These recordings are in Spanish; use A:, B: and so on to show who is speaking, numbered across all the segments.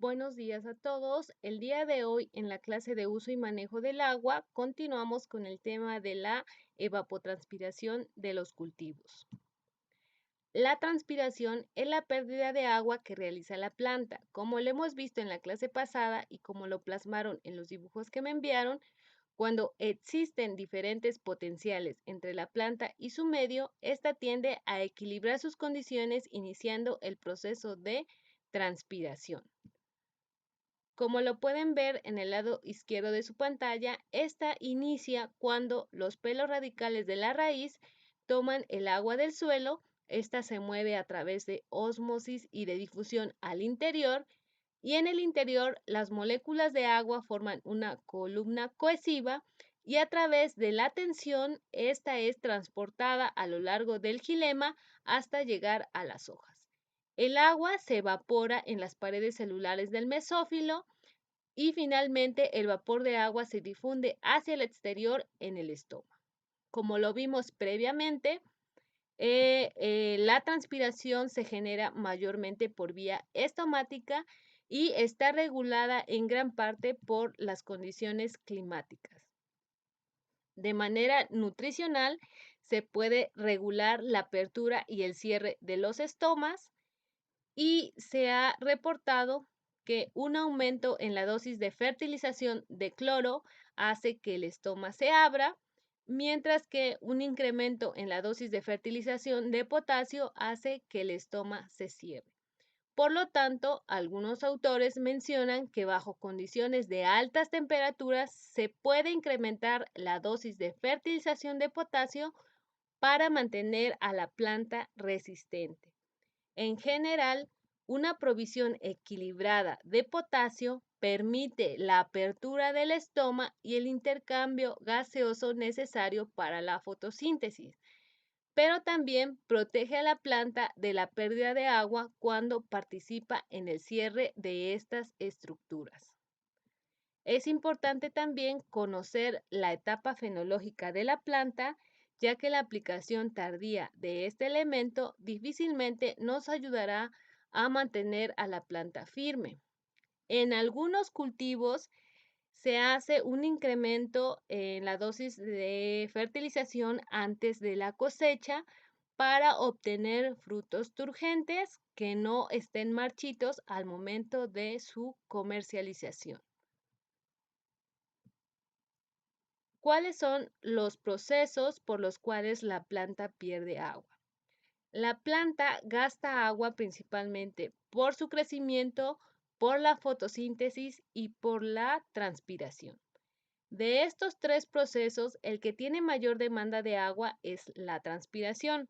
A: Buenos días a todos. El día de hoy, en la clase de uso y manejo del agua, continuamos con el tema de la evapotranspiración de los cultivos. La transpiración es la pérdida de agua que realiza la planta. Como lo hemos visto en la clase pasada y como lo plasmaron en los dibujos que me enviaron, cuando existen diferentes potenciales entre la planta y su medio, ésta tiende a equilibrar sus condiciones iniciando el proceso de transpiración. Como lo pueden ver en el lado izquierdo de su pantalla, esta inicia cuando los pelos radicales de la raíz toman el agua del suelo, esta se mueve a través de ósmosis y de difusión al interior, y en el interior las moléculas de agua forman una columna cohesiva y a través de la tensión esta es transportada a lo largo del xilema hasta llegar a las hojas. El agua se evapora en las paredes celulares del mesófilo y finalmente el vapor de agua se difunde hacia el exterior en el estómago. Como lo vimos previamente, la transpiración se genera mayormente por vía estomática y está regulada en gran parte por las condiciones climáticas. De manera nutricional, se puede regular la apertura y el cierre de los estomas y se ha reportado que un aumento en la dosis de fertilización de cloro hace que el estoma se abra, mientras que un incremento en la dosis de fertilización de potasio hace que el estoma se cierre. Por lo tanto, algunos autores mencionan que bajo condiciones de altas temperaturas se puede incrementar la dosis de fertilización de potasio para mantener a la planta resistente. En general, una provisión equilibrada de potasio permite la apertura del estoma y el intercambio gaseoso necesario para la fotosíntesis, pero también protege a la planta de la pérdida de agua cuando participa en el cierre de estas estructuras. Es importante también conocer la etapa fenológica de la planta, ya que la aplicación tardía de este elemento difícilmente nos ayudará a mantener a la planta firme. En algunos cultivos se hace un incremento en la dosis de fertilización antes de la cosecha para obtener frutos turgentes que no estén marchitos al momento de su comercialización. ¿Cuáles son los procesos por los cuales la planta pierde agua? La planta gasta agua principalmente por su crecimiento, por la fotosíntesis y por la transpiración. De estos tres procesos, el que tiene mayor demanda de agua es la transpiración.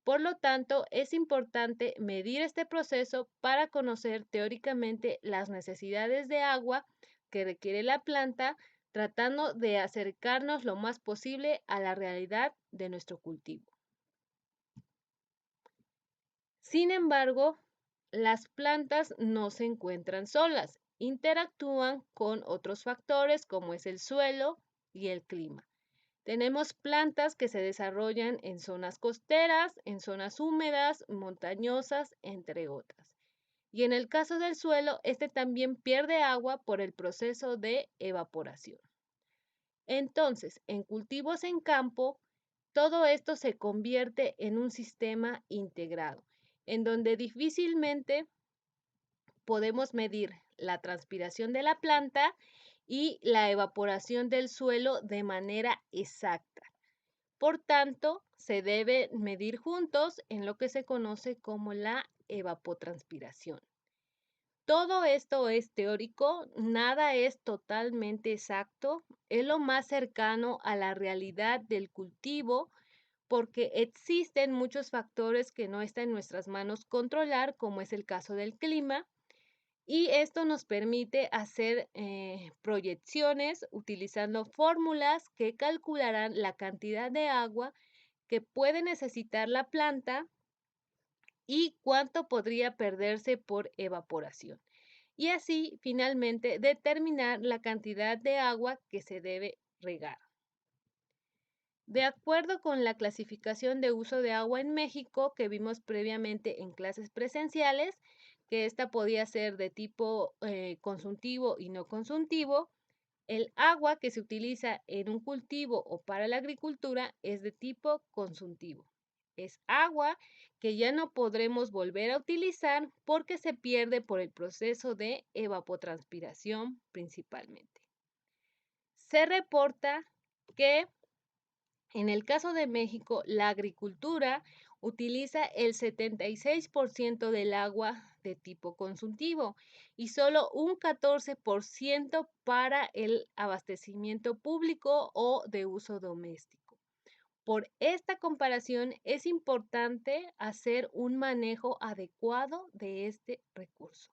A: Por lo tanto, es importante medir este proceso para conocer teóricamente las necesidades de agua que requiere la planta, tratando de acercarnos lo más posible a la realidad de nuestro cultivo. Sin embargo, las plantas no se encuentran solas, interactúan con otros factores como es el suelo y el clima. Tenemos plantas que se desarrollan en zonas costeras, en zonas húmedas, montañosas, entre otras. Y en el caso del suelo, este también pierde agua por el proceso de evaporación. Entonces, en cultivos en campo, todo esto se convierte en un sistema integrado, en donde difícilmente podemos medir la transpiración de la planta y la evaporación del suelo de manera exacta. Por tanto, se debe medir juntos en lo que se conoce como la evapotranspiración. Todo esto es teórico, nada es totalmente exacto, es lo más cercano a la realidad del cultivo porque existen muchos factores que no está en nuestras manos controlar, como es el caso del clima, y esto nos permite hacer proyecciones utilizando fórmulas que calcularán la cantidad de agua que puede necesitar la planta y cuánto podría perderse por evaporación. Y así, finalmente, determinar la cantidad de agua que se debe regar. De acuerdo con la clasificación de uso de agua en México que vimos previamente en clases presenciales, que esta podía ser de tipo consuntivo y no consuntivo. El agua que se utiliza en un cultivo o para la agricultura es de tipo consuntivo. Es agua que ya no podremos volver a utilizar porque se pierde por el proceso de evapotranspiración principalmente. Se reporta que en el caso de México, la agricultura utiliza el 76% del agua de tipo consultivo y solo un 14% para el abastecimiento público o de uso doméstico. Por esta comparación, es importante hacer un manejo adecuado de este recurso.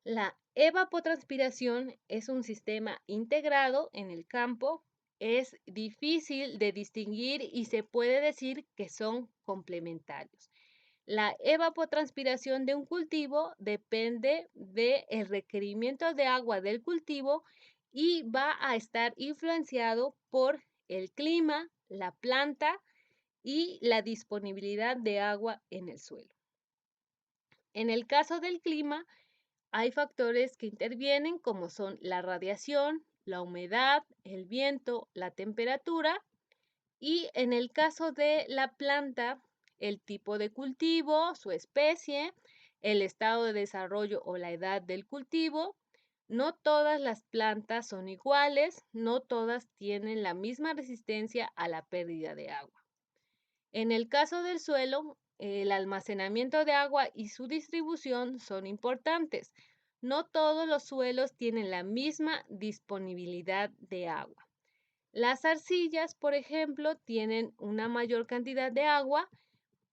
A: La evapotranspiración es un sistema integrado en el campo, es difícil de distinguir y se puede decir que son complementarios. La evapotranspiración de un cultivo depende del requerimiento de agua del cultivo y va a estar influenciado por el clima, la planta y la disponibilidad de agua en el suelo. En el caso del clima, hay factores que intervienen como son la radiación, la humedad, el viento, la temperatura y en el caso de la planta, el tipo de cultivo, su especie, el estado de desarrollo o la edad del cultivo. No todas las plantas son iguales, no todas tienen la misma resistencia a la pérdida de agua. En el caso del suelo, el almacenamiento de agua y su distribución son importantes. No todos los suelos tienen la misma disponibilidad de agua. Las arcillas, por ejemplo, tienen una mayor cantidad de agua,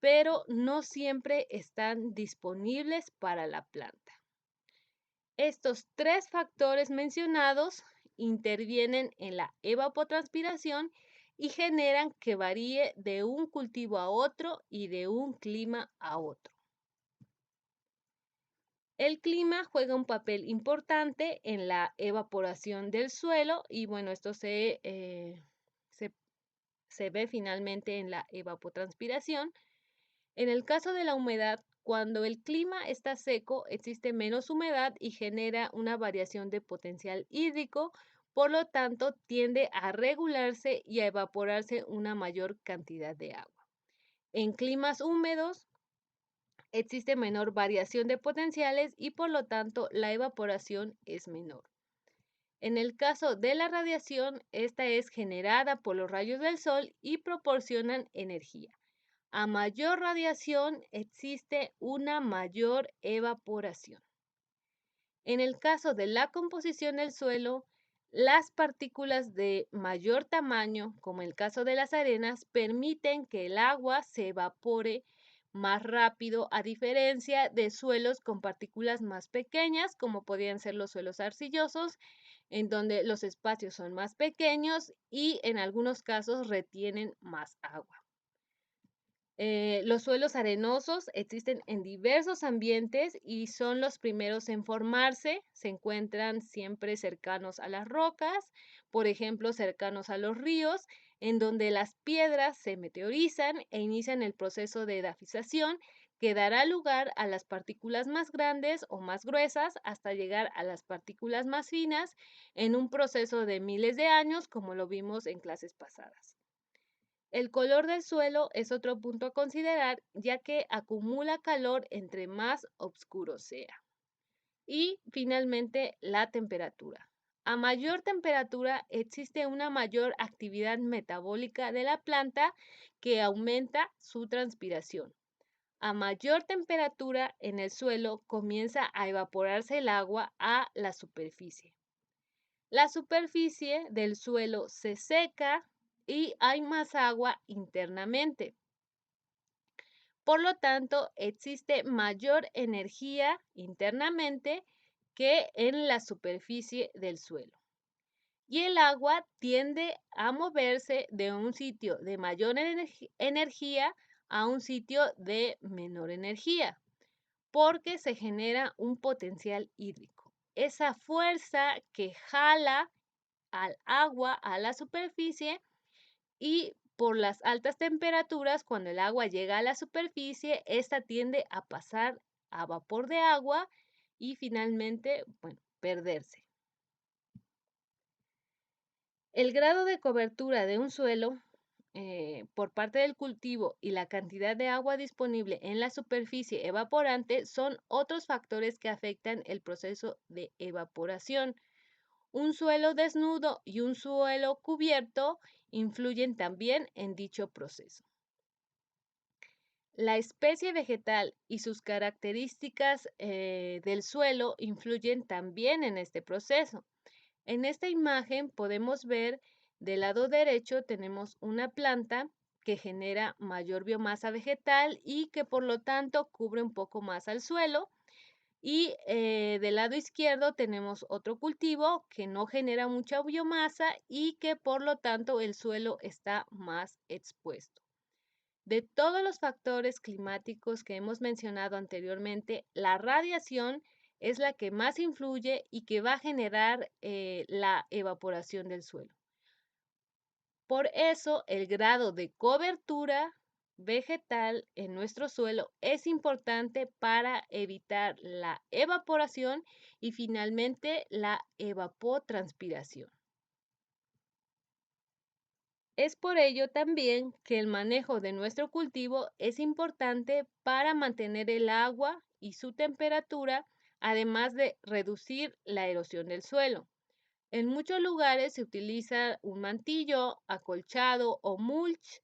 A: pero no siempre están disponibles para la planta. Estos tres factores mencionados intervienen en la evapotranspiración y generan que varíe de un cultivo a otro y de un clima a otro. El clima juega un papel importante en la evaporación del suelo y bueno, esto se ve finalmente en la evapotranspiración. En el caso de la humedad, cuando el clima está seco, existe menos humedad y genera una variación de potencial hídrico, por lo tanto, tiende a regularse y a evaporarse una mayor cantidad de agua. En climas húmedos, existe menor variación de potenciales y por lo tanto la evaporación es menor. En el caso de la radiación, esta es generada por los rayos del sol y proporcionan energía. A mayor radiación existe una mayor evaporación. En el caso de la composición del suelo, las partículas de mayor tamaño, como el caso de las arenas, permiten que el agua se evapore más rápido a diferencia de suelos con partículas más pequeñas, como podrían ser los suelos arcillosos, en donde los espacios son más pequeños y en algunos casos retienen más agua. Los suelos arenosos existen en diversos ambientes y son los primeros en formarse. Se encuentran siempre cercanos a las rocas, por ejemplo, cercanos a los ríos, en donde las piedras se meteorizan e inician el proceso de edafización que dará lugar a las partículas más grandes o más gruesas hasta llegar a las partículas más finas en un proceso de miles de años, como lo vimos en clases pasadas. El color del suelo es otro punto a considerar, ya que acumula calor entre más oscuro sea. Y finalmente, la temperatura. A mayor temperatura existe una mayor actividad metabólica de la planta que aumenta su transpiración. A mayor temperatura en el suelo comienza a evaporarse el agua a la superficie. La superficie del suelo se seca y hay más agua internamente. Por lo tanto, existe mayor energía internamente que en la superficie del suelo. Y el agua tiende a moverse de un sitio de mayor energía a un sitio de menor energía, porque se genera un potencial hídrico. Esa fuerza que jala al agua a la superficie y por las altas temperaturas, cuando el agua llega a la superficie, esta tiende a pasar a vapor de agua y finalmente, bueno, perderse. El grado de cobertura de un suelo por parte del cultivo y la cantidad de agua disponible en la superficie evaporante son otros factores que afectan el proceso de evaporación. Un suelo desnudo y un suelo cubierto influyen también en dicho proceso. La especie vegetal y sus características del suelo influyen también en este proceso. En esta imagen podemos ver del lado derecho tenemos una planta que genera mayor biomasa vegetal y que por lo tanto cubre un poco más al suelo. Y del lado izquierdo tenemos otro cultivo que no genera mucha biomasa y que por lo tanto el suelo está más expuesto. De todos los factores climáticos que hemos mencionado anteriormente, la radiación es la que más influye y que va a generar la evaporación del suelo. Por eso, el grado de cobertura vegetal en nuestro suelo es importante para evitar la evaporación y finalmente la evapotranspiración. Es por ello también que el manejo de nuestro cultivo es importante para mantener el agua y su temperatura, además de reducir la erosión del suelo. En muchos lugares se utiliza un mantillo, acolchado o mulch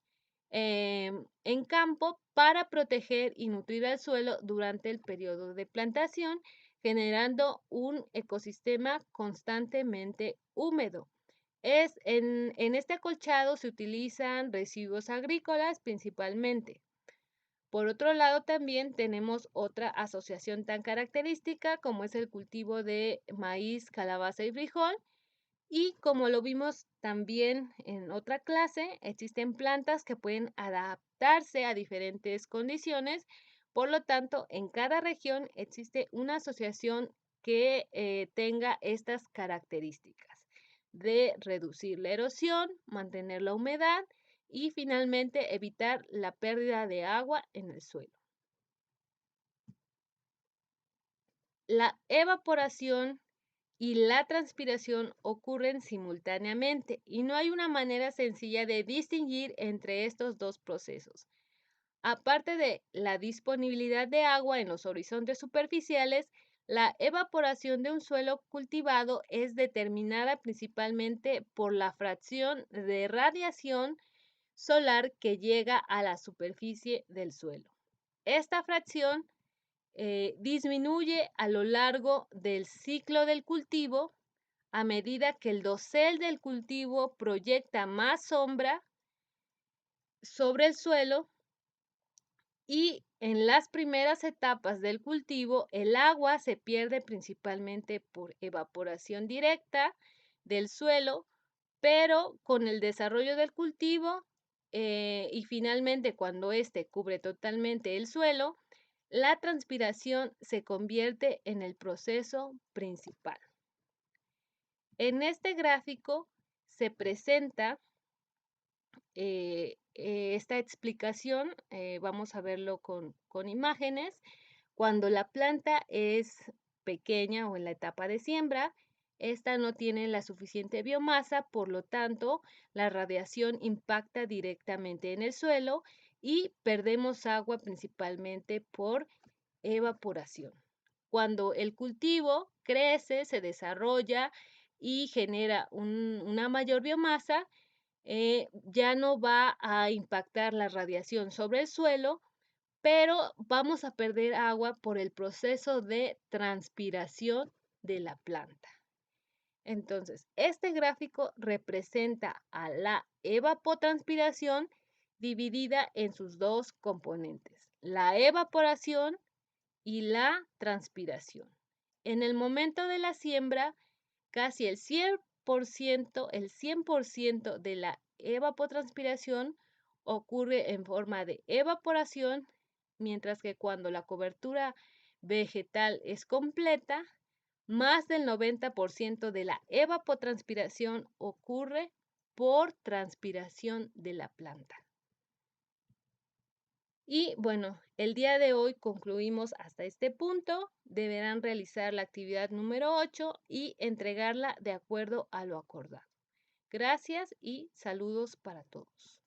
A: en campo para proteger y nutrir al suelo durante el periodo de plantación, generando un ecosistema constantemente húmedo. En este acolchado se utilizan residuos agrícolas principalmente. Por otro lado, también tenemos otra asociación tan característica como es el cultivo de maíz, calabaza y frijol. Y como lo vimos también en otra clase, existen plantas que pueden adaptarse a diferentes condiciones. Por lo tanto, en cada región existe una asociación que tenga estas características de reducir la erosión, mantener la humedad y finalmente evitar la pérdida de agua en el suelo. La evaporación y la transpiración ocurren simultáneamente y no hay una manera sencilla de distinguir entre estos dos procesos. Aparte de la disponibilidad de agua en los horizontes superficiales, la evaporación de un suelo cultivado es determinada principalmente por la fracción de radiación solar que llega a la superficie del suelo. Esta fracción disminuye a lo largo del ciclo del cultivo a medida que el dosel del cultivo proyecta más sombra sobre el suelo y en las primeras etapas del cultivo el agua se pierde principalmente por evaporación directa del suelo, pero con el desarrollo del cultivo y finalmente cuando éste cubre totalmente el suelo, la transpiración se convierte en el proceso principal. En este gráfico se presenta esta explicación, vamos a verlo con imágenes. Cuando la planta es pequeña o en la etapa de siembra, esta no tiene la suficiente biomasa, por lo tanto, la radiación impacta directamente en el suelo y perdemos agua principalmente por evaporación. Cuando el cultivo crece, se desarrolla y genera una mayor biomasa, ya no va a impactar la radiación sobre el suelo, pero vamos a perder agua por el proceso de transpiración de la planta. Entonces, este gráfico representa a la evapotranspiración dividida en sus dos componentes, la evaporación y la transpiración. En el momento de la siembra, casi el 100% de la evapotranspiración ocurre en forma de evaporación, mientras que cuando la cobertura vegetal es completa, más del 90% de la evapotranspiración ocurre por transpiración de la planta. Y bueno, el día de hoy concluimos hasta este punto. Deberán realizar la actividad número 8 y entregarla de acuerdo a lo acordado. Gracias y saludos para todos.